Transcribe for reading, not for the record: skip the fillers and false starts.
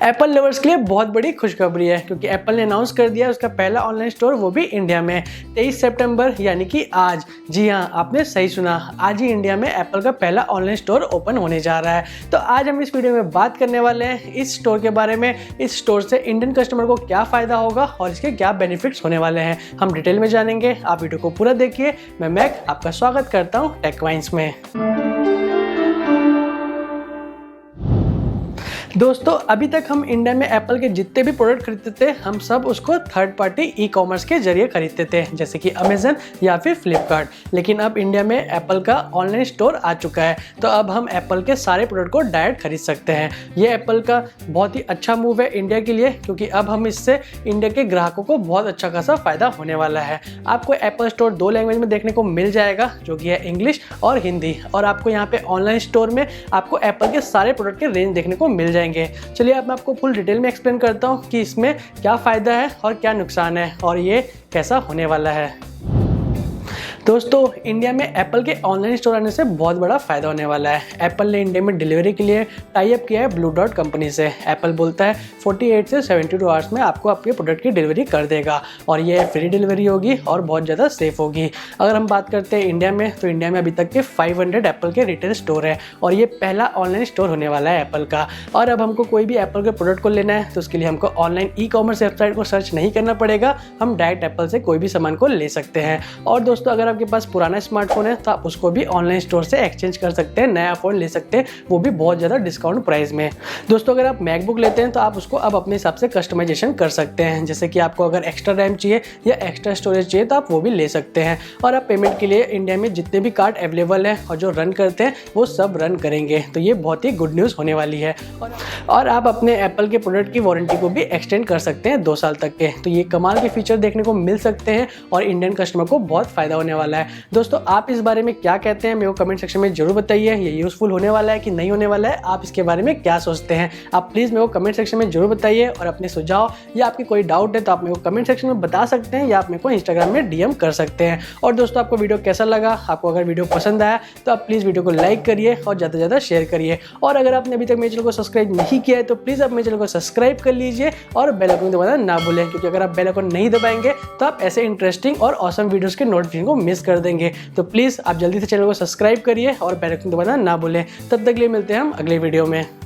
Apple lovers के लिए बहुत बड़ी खुशखबरी है क्योंकि एप्पल ने अनाउंस कर दिया उसका पहला ऑनलाइन स्टोर, वो भी इंडिया में 23 सितंबर यानी कि आज। जी हाँ, आपने सही सुना, आज ही इंडिया में एप्पल का पहला ऑनलाइन स्टोर ओपन होने जा रहा है। तो आज हम इस वीडियो में बात करने वाले हैं इस स्टोर के बारे में, इस स्टोर से इंडियन कस्टमर को क्या फ़ायदा होगा और इसके क्या बेनिफिट्स होने वाले हैं, हम डिटेल में जानेंगे। आप वीडियो को पूरा देखिए। मैं मैक आपका स्वागत करता हूँ टेक वाइन्स में। दोस्तों, अभी तक हम इंडिया में एप्पल के जितने भी प्रोडक्ट खरीदते थे हम सब उसको थर्ड पार्टी ई कॉमर्स के जरिए खरीदते थे, जैसे कि अमेजन या फिर फ्लिपकार्ट। लेकिन अब इंडिया में एप्पल का ऑनलाइन स्टोर आ चुका है, तो अब हम एप्पल के सारे प्रोडक्ट को डायरेक्ट खरीद सकते हैं। ये एप्पल का बहुत ही अच्छा मूव है इंडिया के लिए, क्योंकि अब हम इससे इंडिया के ग्राहकों को बहुत अच्छा खासा फायदा होने वाला है। आपको एप्पल स्टोर 2 लैंग्वेज में देखने को मिल जाएगा, जो कि है इंग्लिश और हिंदी। और आपको यहाँ पे ऑनलाइन स्टोर में आपको एप्पल के सारे प्रोडक्ट के रेंज देखने को मिल जाएंगे। चलिए अब मैं आपको फुल डिटेल में एक्सप्लेन करता हूँ कि इसमें क्या फ़ायदा है और क्या नुकसान है और ये कैसा होने वाला है। दोस्तों, इंडिया में एप्पल के ऑनलाइन स्टोर आने से बहुत बड़ा फ़ायदा होने वाला है। एप्पल ने इंडिया में डिलीवरी के लिए टाई अप किया है ब्लू डॉट कंपनी से। एप्पल बोलता है 48 से 72 आवर्स में आपको आपके प्रोडक्ट की डिलीवरी कर देगा और ये फ्री डिलीवरी होगी और बहुत ज़्यादा सेफ होगी। अगर हम बात करते हैं इंडिया में, तो इंडिया में अभी तक के 500 एप्पल के रिटेल स्टोर है और ये पहला ऑनलाइन स्टोर होने वाला है एप्पल का। और अब हमको कोई भी एप्पल के प्रोडक्ट को लेना है तो उसके लिए हमको ऑनलाइन ई कॉमर्स वेबसाइट को सर्च नहीं करना पड़ेगा, हम डायरेक्ट एप्पल से कोई भी सामान को ले सकते हैं। और दोस्तों, अगर आपके पास पुराना स्मार्टफोन है तो आप उसको भी ऑनलाइन स्टोर से एक्सचेंज कर सकते हैं, नया फोन ले सकते हैं, वो भी बहुत ज़्यादा डिस्काउंट प्राइस में। दोस्तों, अगर आप मैकबुक लेते हैं तो आप उसको अब अपने हिसाब से कस्टमाइजेशन कर सकते हैं, जैसे कि आपको अगर एक्स्ट्रा रैम चाहिए या एक्स्ट्रा स्टोरेज चाहिए तो आप वो भी ले सकते हैं। और आप पेमेंट के लिए इंडिया में जितने भी कार्ड अवेलेबल हैं और जो रन करते हैं वो सब रन करेंगे, तो ये बहुत ही गुड न्यूज़ होने वाली है। और आप अपने एप्पल के प्रोडक्ट की वारंटी को भी एक्सटेंड कर सकते हैं 2 साल तक के, तो ये कमाल के फीचर देखने को मिल सकते हैं और इंडियन कस्टमर को बहुत फ़ायदा होने वाला है। दोस्तों, आप इस बारे में क्या कहते हैं मेरे को कमेंट सेक्शन में जरूर बताइए। ये यूज़फुल होने वाला है कि नहीं होने वाला है, आप इसके बारे में क्या सोचते हैं, आप प्लीज़ मेरे को कमेंट सेक्शन में जरूर बताइए। और अपने सुझाव या आपकी कोई डाउट है तो आप मेरे को कमेंट सेक्शन में बता सकते हैं या आप मेरे को इंस्टाग्राम में डीएम कर सकते हैं। और दोस्तों, आपको वीडियो कैसा लगा, आपको अगर वीडियो पसंद आया तो आप प्लीज़ वीडियो को लाइक करिए और ज़्यादा से ज़्यादा शेयर करिए। और अगर आपने अभी तक मेरे चैनल को सब्सक्राइब नहीं किया है तो प्लीज़ आप मेरे चैनल को सब्सक्राइब कर लीजिए और बेल आइकन दबाना ना भूलें, क्योंकि अगर आप बेल आइकन नहीं दबाएंगे तो आप ऐसे इंटरेस्टिंग और ऑसम वीडियोज़ के नोटिफिकेशन को मिस कर देंगे। तो प्लीज़ आप जल्दी से चैनल को सब्सक्राइब करिए और बेल आइकन दबाना ना भूलें। तब तक के लिए मिलते हैं हम अगले वीडियो में।